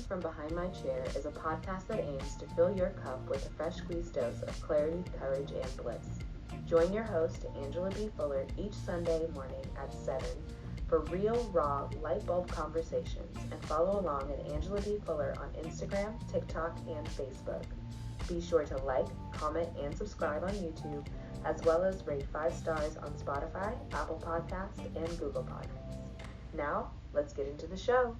from Behind My Chair is a podcast that aims to fill your cup with a fresh squeezed dose of clarity, courage, and bliss. Join your host, Angela B. Fuller, each Sunday morning at 7 for real, raw, light bulb conversations, and follow along at Angela B. Fuller on Instagram, TikTok, and Facebook. Be sure to like, comment, and subscribe on YouTube, as well as rate 5 stars on Spotify, Apple Podcasts, and Google Podcasts. Now, let's get into the show.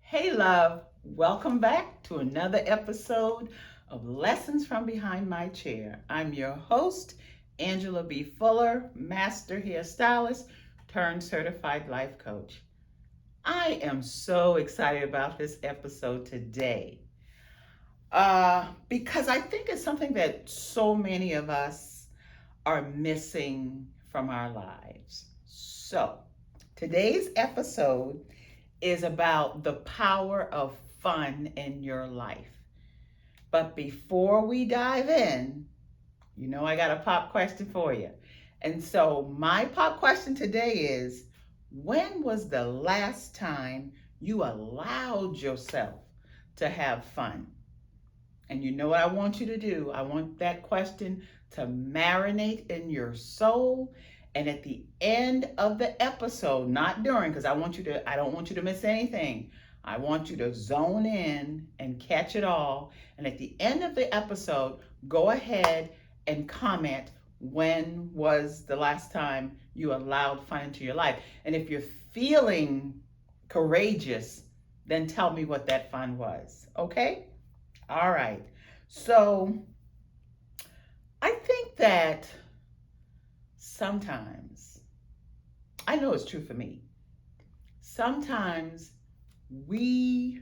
Hey, love. Welcome back to another episode of Lessons from Behind My Chair. I'm your host, Angela B. Fuller, master hairstylist turned certified life coach. I am so excited about this episode today because I think it's something that so many of us are missing from our lives. So, today's episode is about the power of fun in your life. But before we dive in, I got a pop question for you. And so my pop question today is, when was the last time you allowed yourself to have fun? And you know what I want you to do? I want that question to marinate in your soul. And at the end of the episode, not during, because I don't want you to miss anything. I want you to zone in and catch it all. And at the end of the episode, go ahead and comment, when was the last time you allowed fun into your life? And if you're feeling courageous, then tell me what that fun was. Okay? All right. So I think that sometimes, I know it's true for me, sometimes we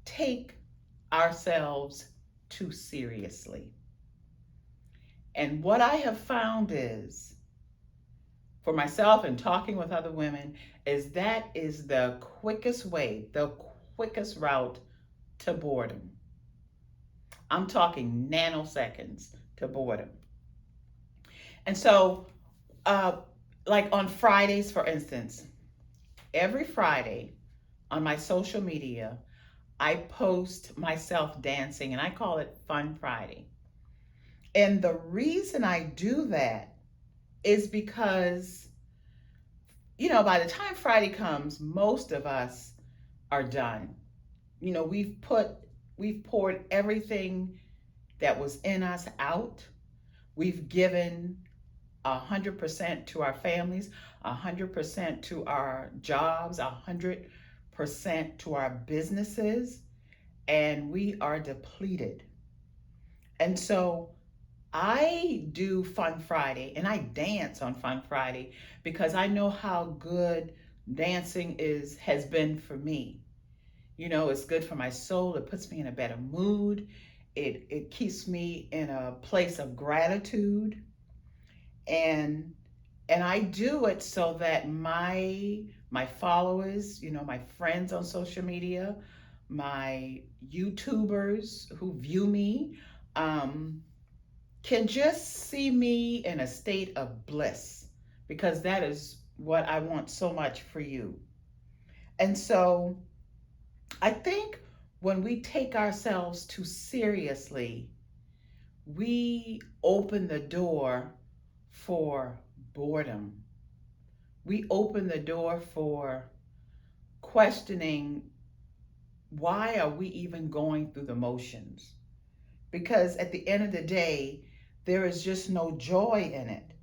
take ourselves too seriously. And what I have found is, for myself and talking with other women, is that is the quickest way, the quickest route to boredom. I'm talking nanoseconds to boredom. And so, like on Fridays, for instance, every Friday on my social media, I post myself dancing, and I call it Fun Friday. And the reason I do that is because, by the time Friday comes, most of us are done. We've poured everything that was in us out. We've given 100% to our families, 100% to our jobs, 100% to our businesses, and we are depleted. And so I do Fun Friday, and I dance on Fun Friday because I know how good dancing has been for me. It's good for my soul. It puts me in a better mood. It keeps me in a place of gratitude. And I do it so that my followers, my friends on social media, my YouTubers who view me, can just see me in a state of bliss, because that is what I want so much for you. And so I think when we take ourselves too seriously, we open the door for boredom. We open the door for questioning, why are we even going through the motions? Because at the end of the day, there is just no joy in it.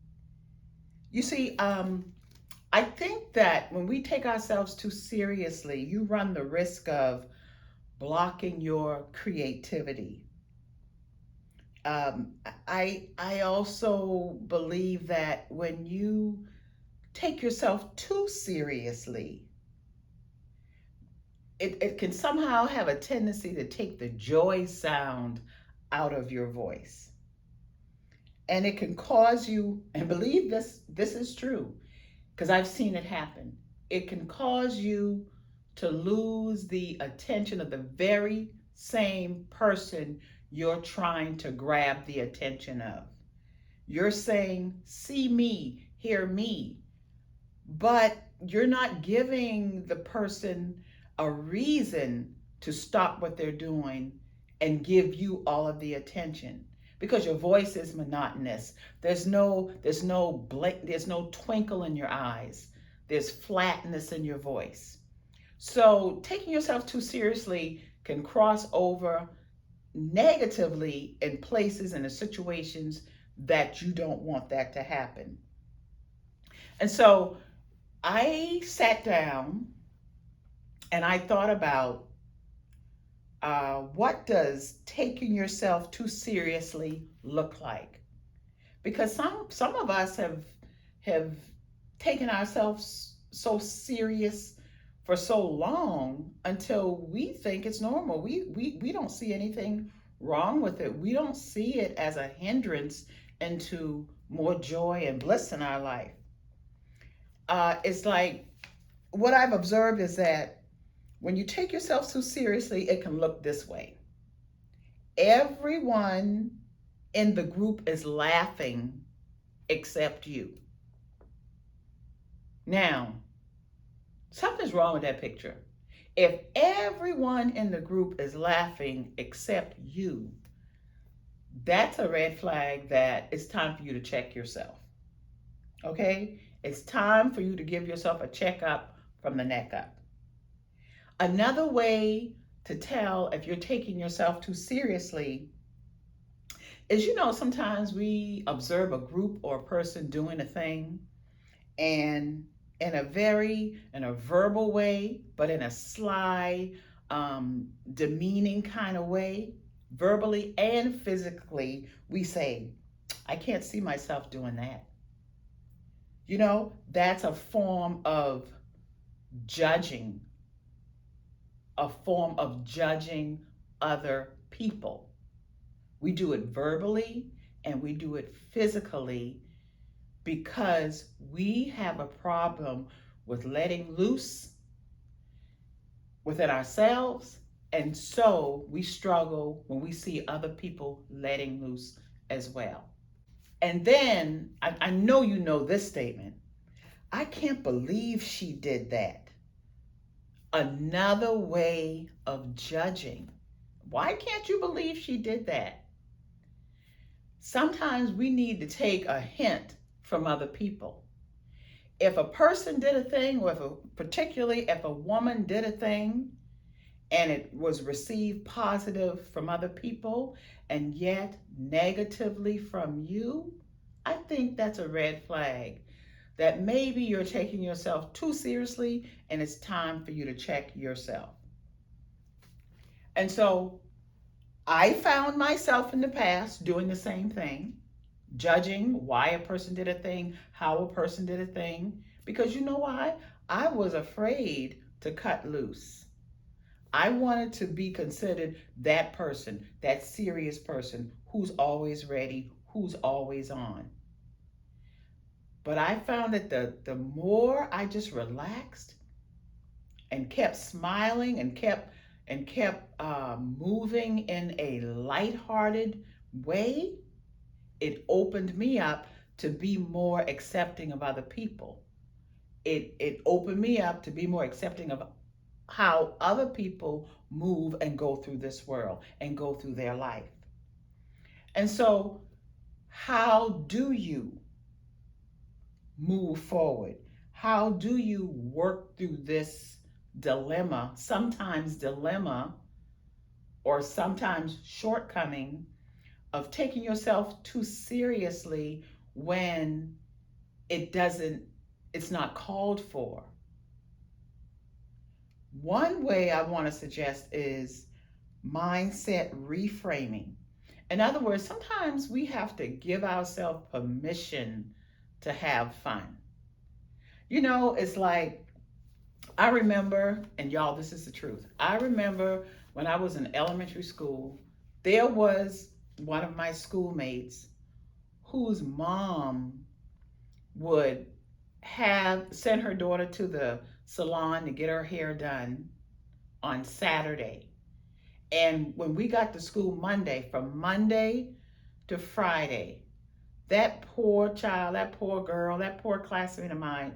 You see, I think that when we take ourselves too seriously, you run the risk of blocking your creativity. I also believe that when you take yourself too seriously, it can somehow have a tendency to take the joy sound out of your voice. And it can cause you, and believe this is true, because I've seen it happen. It can cause you to lose the attention of the very same person you're trying to grab the attention of. You're saying, see me, hear me, but you're not giving the person a reason to stop what they're doing and give you all of the attention, because your voice is monotonous. There's no twinkle in your eyes. There's flatness in your voice. So taking yourself too seriously can cross over negatively in places and in situations that you don't want that to happen. And so I sat down and I thought about what does taking yourself too seriously look like? Because some of us have taken ourselves so serious for so long until we think it's normal. We don't see anything wrong with it. We don't see it as a hindrance into more joy and bliss in our life. It's like what I've observed is that when you take yourself too seriously, it can look this way. Everyone in the group is laughing except you. Now, something's wrong with that picture. If everyone in the group is laughing except you, that's a red flag that it's time for you to check yourself. Okay? It's time for you to give yourself a checkup from the neck up. Another way to tell if you're taking yourself too seriously is, sometimes we observe a group or a person doing a thing, and in a verbal way, but in a sly, demeaning kind of way, verbally and physically, we say, I can't see myself doing that. That's a form of judging, other people. We do it verbally and we do it physically because we have a problem with letting loose within ourselves, and so we struggle when we see other people letting loose as well. And then I know you know this statement: I can't believe she did that. Another way of judging. Why can't you believe she did that? Sometimes we need to take a hint from other people. If a person did a thing, or particularly if a woman did a thing and it was received positive from other people and yet negatively from you, I think that's a red flag that maybe you're taking yourself too seriously and it's time for you to check yourself. And so I found myself in the past doing the same thing, judging why a person did a thing, how a person did a thing, because you know why? I was afraid to cut loose. I wanted to be considered that person, that serious person who's always ready, who's always on. But I found that the more I just relaxed and kept smiling and kept moving in a lighthearted way, it opened me up to be more accepting of other people. It opened me up to be more accepting of how other people move and go through this world and go through their life. And so, how do you move forward? How do you work through this dilemma, or sometimes shortcoming of taking yourself too seriously when it's not called for? One way I want to suggest is mindset reframing. In other words, sometimes we have to give ourselves permission to have fun. It's like, I remember, and y'all, this is the truth. I remember when I was in elementary school, there was one of my schoolmates whose mom would send her daughter to the salon to get her hair done on Saturday. And when we got to school Monday, from Monday to Friday, that poor child, that poor girl, that poor classmate of mine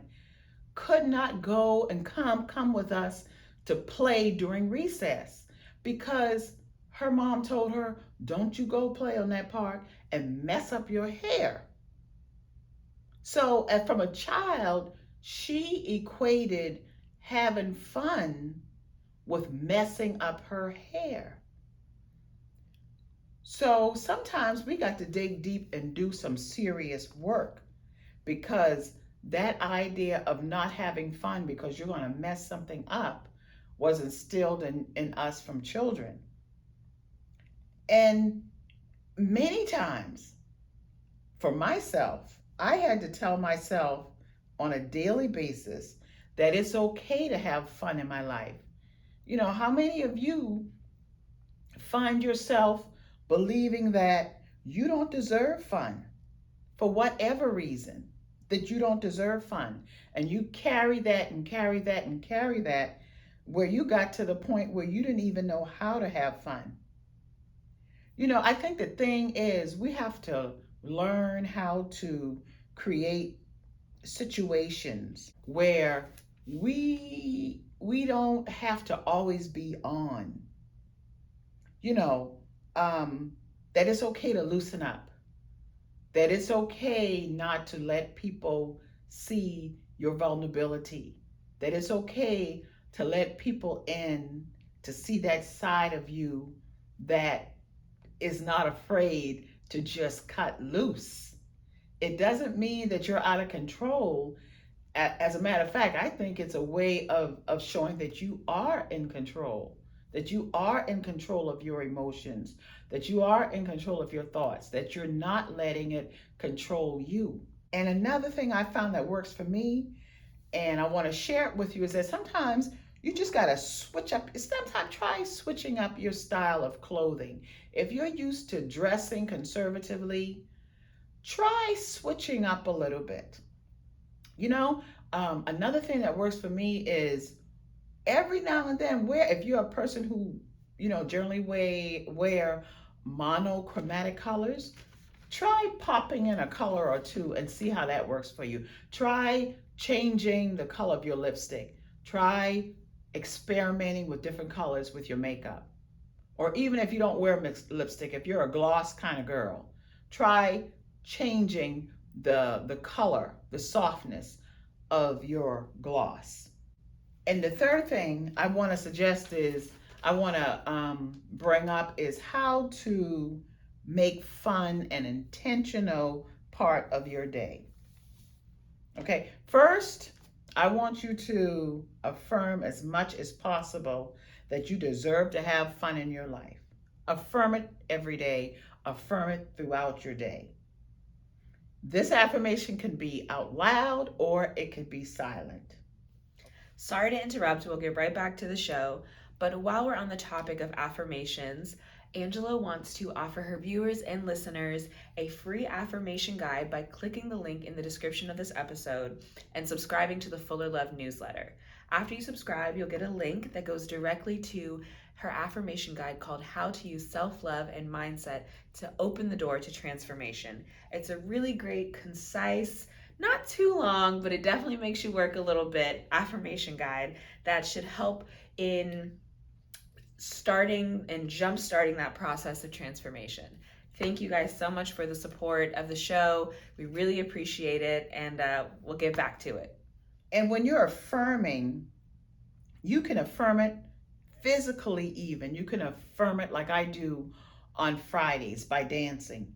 could not go and come with us to play during recess because her mom told her, don't you go play on that park and mess up your hair. So, from a child, she equated having fun with messing up her hair. So sometimes we got to dig deep and do some serious work because that idea of not having fun because you're going to mess something up was instilled in us from children. And many times for myself, I had to tell myself on a daily basis that it's okay to have fun in my life. You know, how many of you find yourself believing that you don't deserve fun for whatever reason, that you don't deserve fun, and you carry that and carry that and carry that where you got to the point where you didn't even know how to have fun? You know, I think the thing is we have to learn how to create situations where we don't have to always be on. You know, that it's okay to loosen up, that it's okay not to let people see your vulnerability, that it's okay to let people in to see that side of you that is not afraid to just cut loose. It doesn't mean that you're out of control. As a matter of fact, I think it's a way of showing that you are in control, that you are in control of your emotions, that you are in control of your thoughts, that you're not letting it control you. And another thing I found that works for me, and I want to share it with you, is that sometimes you just got to switch up. Sometimes try switching up your style of clothing. If you're used to dressing conservatively, try switching up a little bit. You know, another thing that works for me is every now and then if you're a person who, you know, generally wear monochromatic colors, try popping in a color or two and see how that works for you. Try changing the color of your lipstick. Try experimenting with different colors with your makeup. Or even if you don't wear mixed lipstick, if you're a gloss kind of girl, try changing the color, the softness of your gloss. And the third thing I want to suggest is I want to bring up is how to make fun an intentional part of your day. Okay, first, I want you to affirm as much as possible that you deserve to have fun in your life. Affirm it every day, affirm it throughout your day. This affirmation can be out loud or it could be silent. Sorry to interrupt, we'll get right back to the show. But while we're on the topic of affirmations, Angela wants to offer her viewers and listeners a free affirmation guide by clicking the link in the description of this episode and subscribing to the Fuller Love newsletter. After you subscribe, you'll get a link that goes directly to her affirmation guide called How to Use Self-Love and Mindset to Open the Door to Transformation. It's a really great, concise, not too long, but it definitely makes you work a little bit, affirmation guide that should help in starting and jump-starting that process of transformation. Thank you guys so much for the support of the show. We really appreciate it, and we'll get back to it. And when you're affirming, you can affirm it physically even. You can affirm it like I do on Fridays by dancing.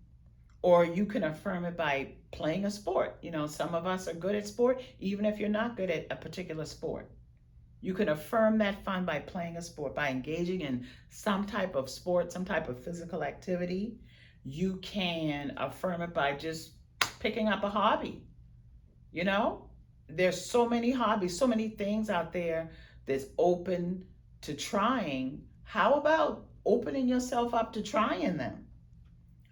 Or you can affirm it by playing a sport. You know, some of us are good at sport, even if you're not good at a particular sport. You can affirm that fun by playing a sport, by engaging in some type of sport, some type of physical activity. You can affirm it by just picking up a hobby. You know, there's so many hobbies, so many things out there that's open to trying. How about opening yourself up to trying them?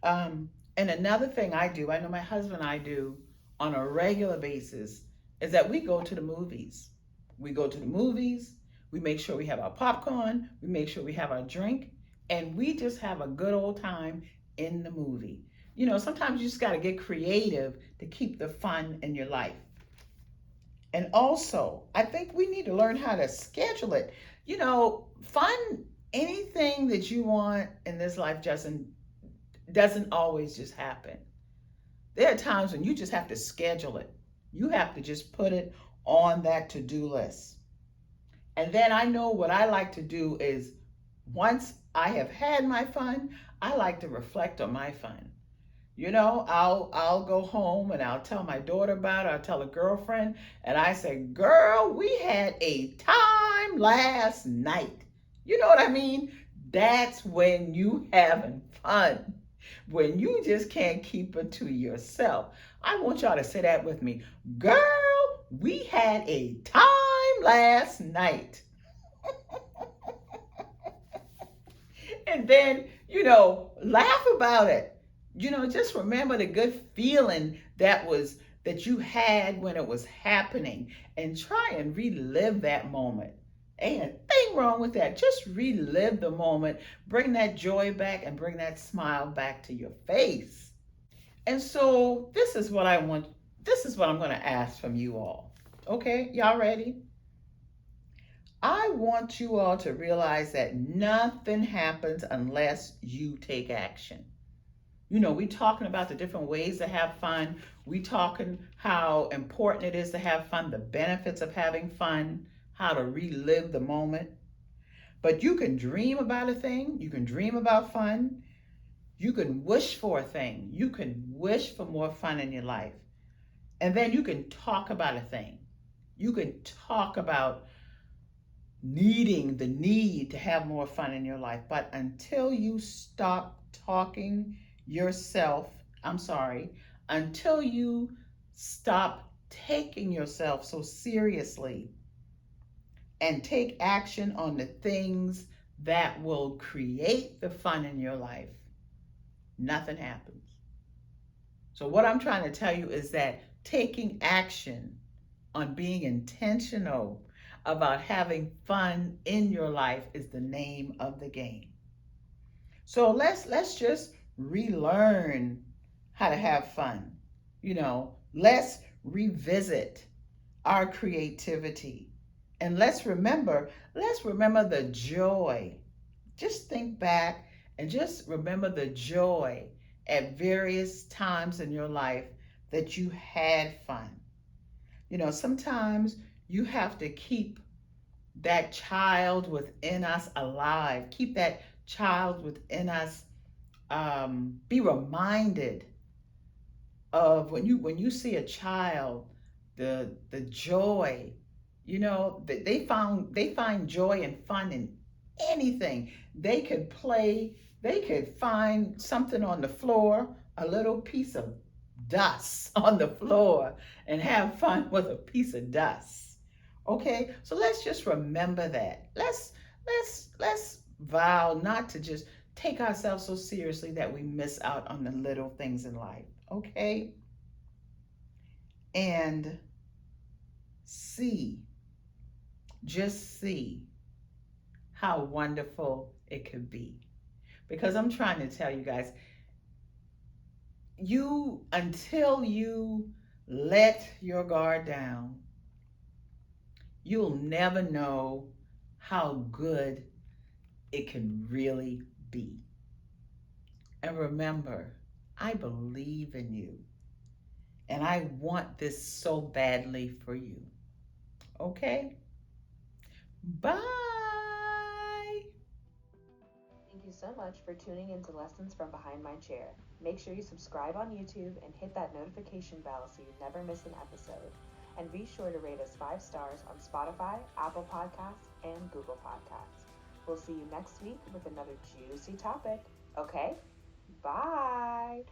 And another thing I do, I know my husband and I do on a regular basis, is that we go to the movies. We go to the movies, we make sure we have our popcorn, we make sure we have our drink, and we just have a good old time in the movie. You know, sometimes you just got to get creative to keep the fun in your life. And also, I think we need to learn how to schedule it. Fun, anything that you want in this life doesn't always just happen. There are times when you just have to schedule it. You have to just put it on that to-do list. And then I know what I like to do is once I have had my fun, I like to reflect on my fun. I'll go home and I'll tell my daughter about it. I'll tell a girlfriend, and I say, "Girl, we had a time last night." You know what I mean? That's when you having fun. When you just can't keep it to yourself. I want y'all to say that with me. "Girl, we had a time last night." And then, laugh about it. Just remember the good feeling that you had when it was happening, and try and relive that moment. Ain't a thing wrong with that. Just relive the moment, bring that joy back, and bring that smile back to your face. And so this is what I'm going to ask from you all. Okay, y'all ready? I want you all to realize that nothing happens unless you take action. We talking about the different ways to have fun. We talking how important it is to have fun, the benefits of having fun, how to relive the moment. But you can dream about a thing. You can dream about fun. You can wish for a thing. You can wish for more fun in your life. And then you can talk about a thing. You can talk about the need to have more fun in your life. But until you stop talking yourself, until you stop taking yourself so seriously and take action on the things that will create the fun in your life, nothing happens. So, what I'm trying to tell you is that taking action on being intentional about having fun in your life is the name of the game. So let's just relearn how to have fun. Let's revisit our creativity, and let's remember the joy. Just think back and just remember the joy at various times in your life that you had fun. Sometimes you have to keep that child within us alive. Keep that child within us. Be reminded of when you see a child, the joy. That they find joy and fun in anything. They could play. They could find something on the floor, a little piece of dust on the floor, and have fun with a piece of dust. Okay, so let's just remember that. Let's vow not to just take ourselves so seriously that we miss out on the little things in life. Okay, and see, just see how wonderful it could be. Because I'm trying to tell you guys, until you let your guard down, you'll never know how good it can really be. And remember, I believe in you, and I want this so badly for you. Okay? Bye. Thank you so much for tuning into Lessons from Behind My Chair. Make sure you subscribe on YouTube and hit that notification bell so you never miss an episode. And be sure to rate us 5 stars on Spotify, Apple Podcasts, and Google Podcasts. We'll see you next week with another juicy topic. Okay? Bye!